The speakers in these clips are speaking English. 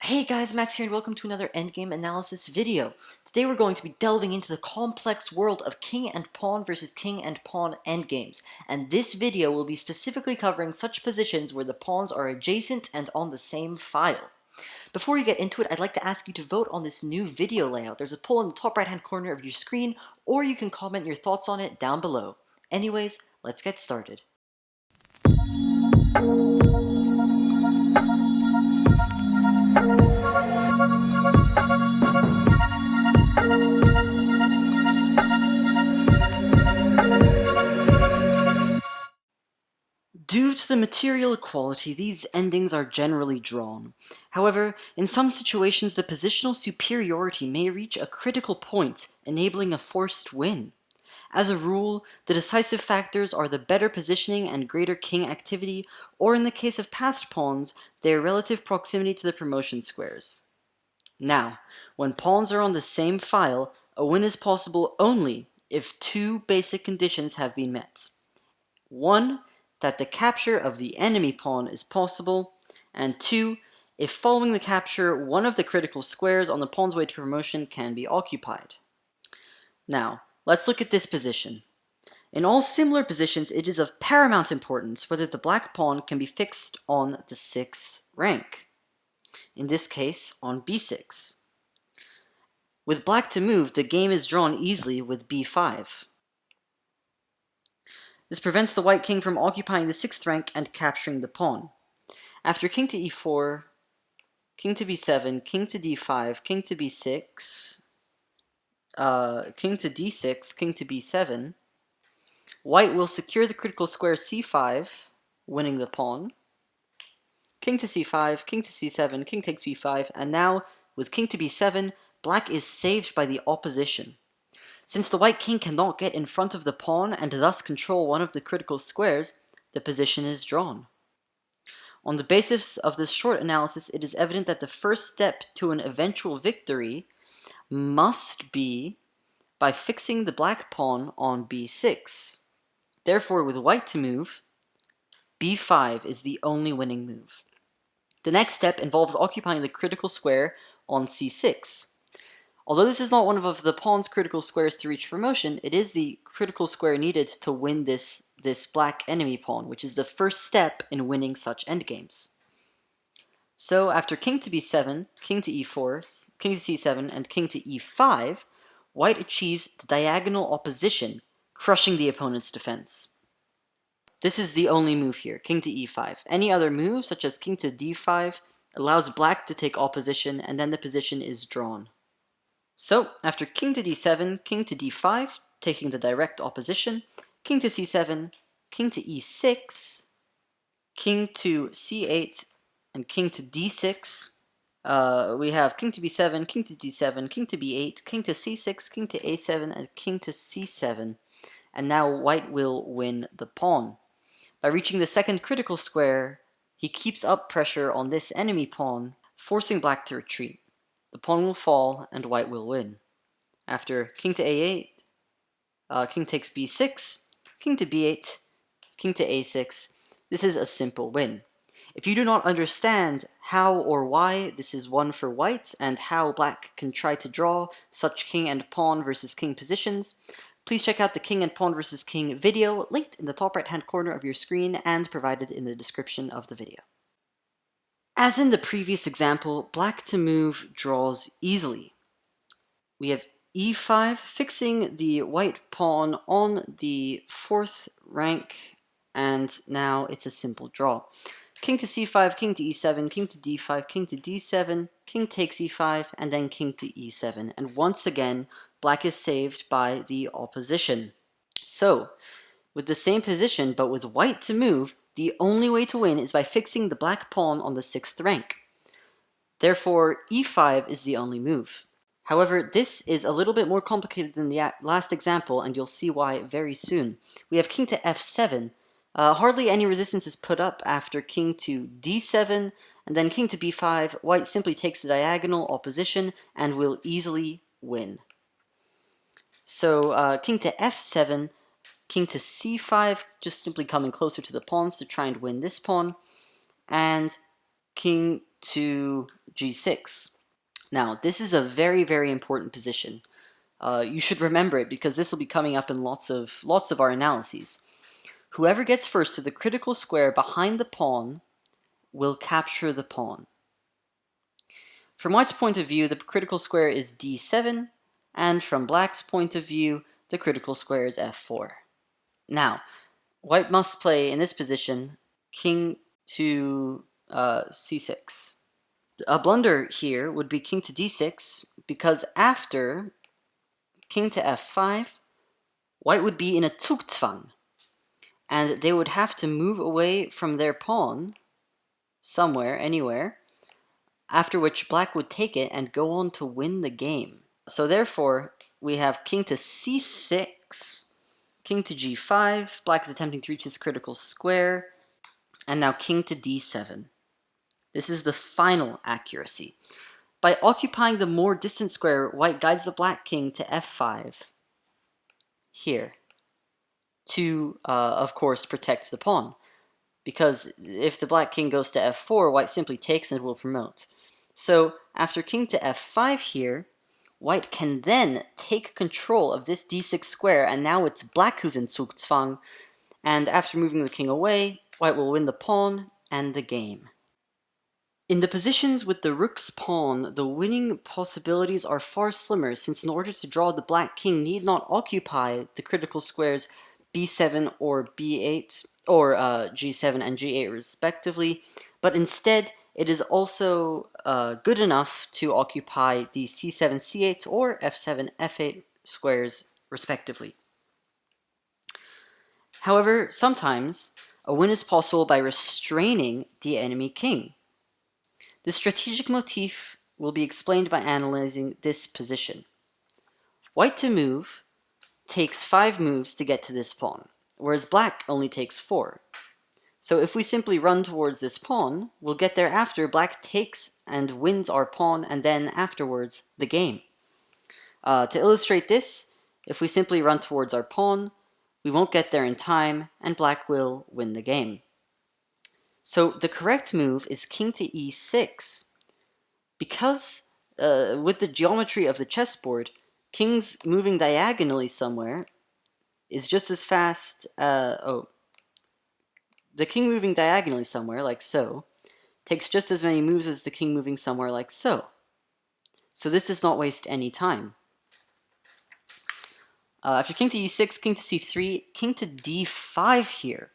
Hey guys, Max here and welcome to another endgame analysis video. Today we're going to be delving into the complex world of king and pawn versus king and pawn endgames, and this video will be specifically covering such positions where the pawns are adjacent and on the same file. Before we get into it, I'd like to ask you to vote on this new video layout. There's a poll in the top right hand corner of your screen, or you can comment your thoughts on it down below. Anyways, let's get started. Due to the material equality, these endings are generally drawn. However, in some situations the positional superiority may reach a critical point, enabling a forced win. As a rule, the decisive factors are the better positioning and greater king activity, or in the case of passed pawns, their relative proximity to the promotion squares. Now, when pawns are on the same file, a win is possible only if two basic conditions have been met. 1. That the capture of the enemy pawn is possible, and 2. If following the capture, one of the critical squares on the pawn's way to promotion can be occupied. Now, let's look at this position. In all similar positions, it is of paramount importance whether the black pawn can be fixed on the 6th rank. In this case, on b6. With black to move, the game is drawn easily with b5. This prevents the white king from occupying the 6th rank and capturing the pawn. After king to e4, king to b7, king to d5, king to b6, king to d6, king to b7, white will secure the critical square c5, winning the pawn. King to c5, king to c7, king takes b5, and now, with king to b7, black is saved by the opposition. Since the white king cannot get in front of the pawn and thus control one of the critical squares, the position is drawn. On the basis of this short analysis, it is evident that the first step to an eventual victory must be by fixing the black pawn on b6. Therefore, with white to move, b5 is the only winning move. The next step involves occupying the critical square on c6. Although this is not one of the pawn's critical squares to reach promotion, it is the critical square needed to win this black enemy pawn, which is the first step in winning such endgames. So after king to b7, king to e4, king to c7, and king to e5, white achieves the diagonal opposition, crushing the opponent's defense. This is the only move here, king to e5. Any other move, such as king to d5, allows black to take opposition, and then the position is drawn. So, after king to d7, king to d5, taking the direct opposition, king to c7, king to e6, king to c8, and king to d6, we have king to b7, king to d7, king to b8, king to c6, king to a7, and king to c7. And now white will win the pawn. By reaching the second critical square, he keeps up pressure on this enemy pawn, forcing black to retreat. The pawn will fall, and white will win. After king to a8, king takes b6, king to b8, king to a6. This is a simple win. If you do not understand how or why this is won for white, and how black can try to draw such king and pawn versus king positions, please check out the king and pawn versus king video, linked in the top right hand corner of your screen and provided in the description of the video. As in the previous example, black to move draws easily. We have e5 fixing the white pawn on the 4th rank, and now it's a simple draw. King to c5, king to e7, king to d5, king to d7, king takes e5, and then king to e7. And once again, black is saved by the opposition. So, with the same position, but with white to move, the only way to win is by fixing the black pawn on the 6th rank. Therefore, e5 is the only move. However, this is a little bit more complicated than the last example, and you'll see why very soon. We have king to f7. Hardly any resistance is put up after king to d7, and then king to b5. White simply takes the diagonal opposition and will easily win. So, king to f7, king to c5, just simply coming closer to the pawns to try and win this pawn, and king to g6. Now, this is a very, very important position. You should remember it because this will be coming up in lots of our analyses. Whoever gets first to the critical square behind the pawn will capture the pawn. From white's point of view, the critical square is d7, and from black's point of view, the critical square is f4. Now, white must play, in this position, king to c6. A blunder here would be king to d6, because after king to f5, white would be in a Zugzwang, and they would have to move away from their pawn somewhere, anywhere, after which black would take it and go on to win the game. So therefore, we have king to c6, king to g5, black is attempting to reach his critical square, and now king to d7. This is the final accuracy. By occupying the more distant square, white guides the black king to f5, here, to, of course, protect the pawn. Because if the black king goes to f4, white simply takes and will promote. So after king to f5 here, white can then take control of this d6 square, and now it's black who's in Zugzwang, and after moving the king away, white will win the pawn and the game. In the positions with the rook's pawn, the winning possibilities are far slimmer, since in order to draw, the black king need not occupy the critical squares b7 or b8, or g7 and g8 respectively, but instead it is also good enough to occupy the c7, c8, or f7, f8 squares respectively. However, sometimes a win is possible by restraining the enemy king. The strategic motif will be explained by analyzing this position. White to move takes 5 moves to get to this pawn, whereas black only takes 4. So if we simply run towards this pawn, we'll get there after black takes and wins our pawn, and then afterwards the game. To illustrate this, if we simply run towards our pawn, we won't get there in time, and black will win the game. So the correct move is king to e6, because with the geometry of the chessboard, kings moving diagonally somewhere is just as fast, the king moving diagonally somewhere, like so, takes just as many moves as the king moving somewhere like so. So this does not waste any time. After king to e6, king to c3, king to d5 here.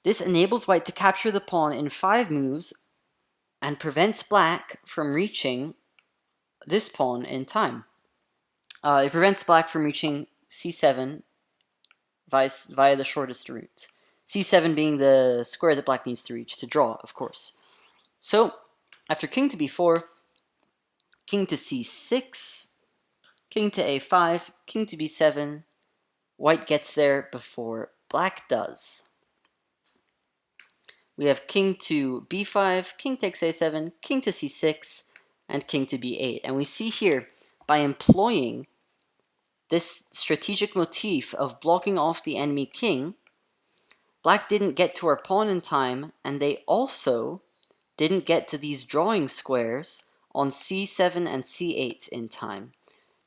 This enables white to capture the pawn in 5 moves and prevents black from reaching this pawn in time. It prevents black from reaching c7 via the shortest route. c7 being the square that black needs to reach to draw, of course. So, after king to b4, king to c6, king to a5, king to b7, white gets there before black does. We have king to b5, king takes a7, king to c6, and king to b8. And we see here, by employing this strategic motif of blocking off the enemy king, black didn't get to our pawn in time, and they also didn't get to these drawing squares on c7 and c8 in time.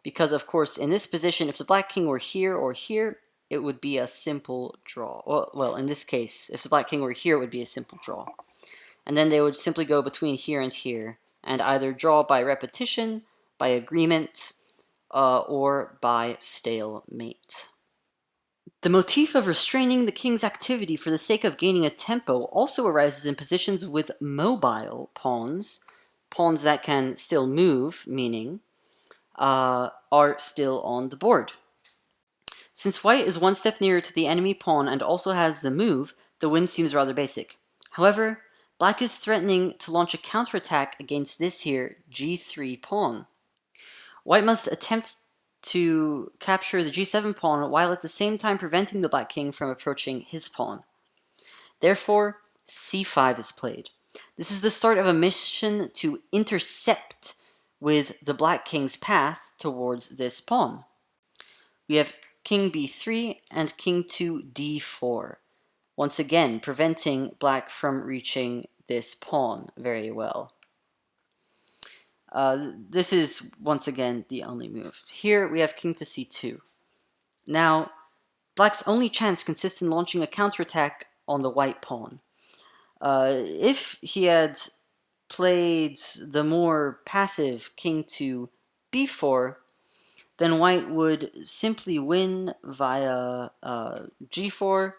Because, of course, in this position, if the black king were here or here, it would be a simple draw. Well, in this case, if the black king were here, it would be a simple draw. And then they would simply go between here and here, and either draw by repetition, by agreement, or by stalemate. The motif of restraining the king's activity for the sake of gaining a tempo also arises in positions with mobile pawns, pawns that can still move, meaning, are still on the board. Since white is one step nearer to the enemy pawn and also has the move, the win seems rather basic. However, black is threatening to launch a counterattack against this here g3 pawn. White must attempt to capture the g7 pawn while at the same time preventing the black king from approaching his pawn. Therefore, c5 is played. This is the start of a mission to intercept with the black king's path towards this pawn. We have king b3 and king to d4, once again preventing black from reaching this pawn very well. This is, once again, the only move. Here we have king to c2. Now, black's only chance consists in launching a counterattack on the white pawn. If he had played the more passive king to b4, then white would simply win via g4,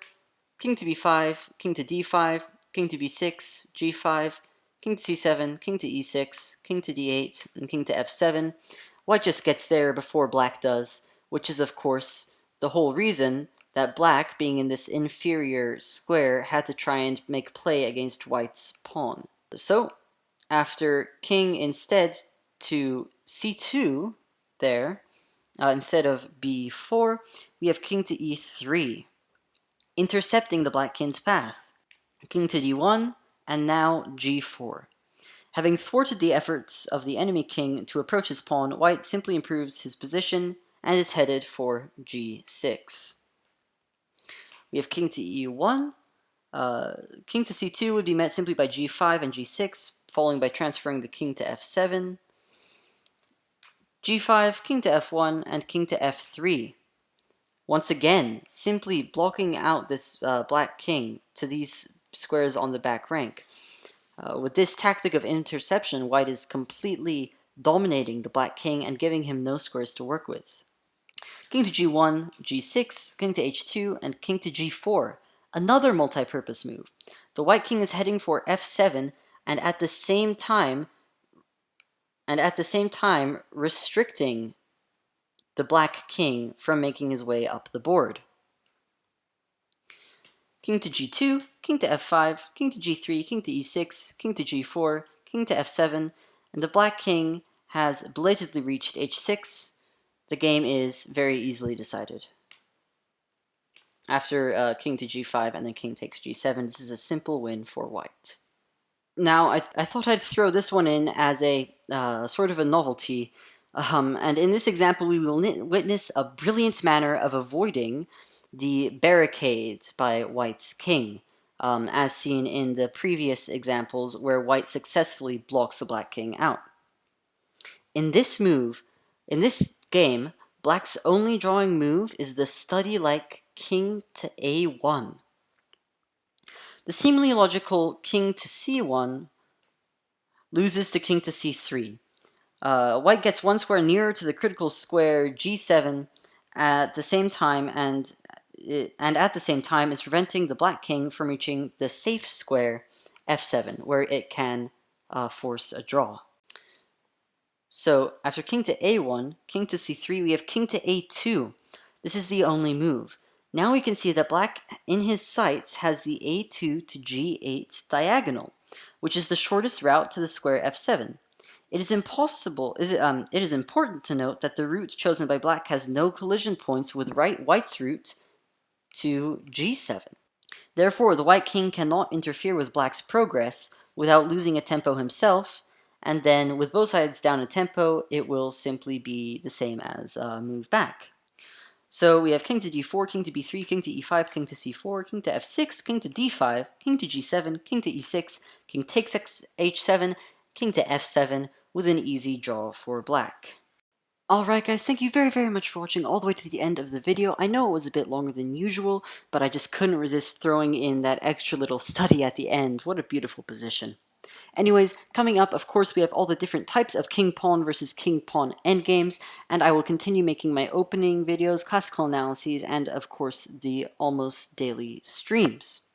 king to b5, king to d5, king to b6, g5, king to c7, king to e6, king to d8, and king to f7. White just gets there before black does, which is, of course, the whole reason that black, being in this inferior square, had to try and make play against white's pawn. So, after king instead to c2 there, instead of b4, we have king to e3, intercepting the black king's path. King to d1, and now g4. Having thwarted the efforts of the enemy king to approach his pawn, white simply improves his position and is headed for g6. We have king to e1. King to c2 would be met simply by g5 and g6, following by transferring the king to f7. g5, king to f1, and king to f3. Once again, simply blocking out this black king to these squares on the back rank. With this tactic of interception, white is completely dominating the black king and giving him no squares to work with. King to g1, g6, king to h2, and king to g4. Another multi-purpose move. The white king is heading for f7, and at the same time restricting the black king from making his way up the board. King to g2, king to f5, king to g3, king to e6, king to g4, king to f7, and the black king has belatedly reached h6. The game is very easily decided. After king to g5 and then king takes g7, this is a simple win for white. Now, I thought I'd throw this one in as a sort of a novelty, and in this example we will witness a brilliant manner of avoiding the barricade by white's king, as seen in the previous examples where white successfully blocks the black king out. In this game, black's only drawing move is the study-like king to a1. The seemingly logical king to c1 loses to king to c3. White gets one square nearer to the critical square g7 at the same time, and at the same time is preventing the black king from reaching the safe square f7, where it can force a draw. So, after king to a1, king to c3, we have king to a2. This is the only move. Now we can see that black, in his sights, has the a2 to g8 diagonal, which is the shortest route to the square f7. It is important to note that the route chosen by black has no collision points with white's route to g7. Therefore, the white king cannot interfere with black's progress without losing a tempo himself, and then with both sides down a tempo, it will simply be the same as move back. So we have king to d4, king to b3, king to e5, king to c4, king to f6, king to d5, king to g7, king to e6, king takes h7, king to f7, with an easy draw for black. Alright guys, thank you very, very much for watching all the way to the end of the video. I know it was a bit longer than usual, but I just couldn't resist throwing in that extra little study at the end. What a beautiful position. Anyways, coming up, of course, we have all the different types of king-pawn versus king-pawn endgames, and I will continue making my opening videos, classical analyses, and, of course, the almost daily streams.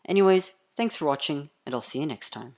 Anyways, thanks for watching, and I'll see you next time.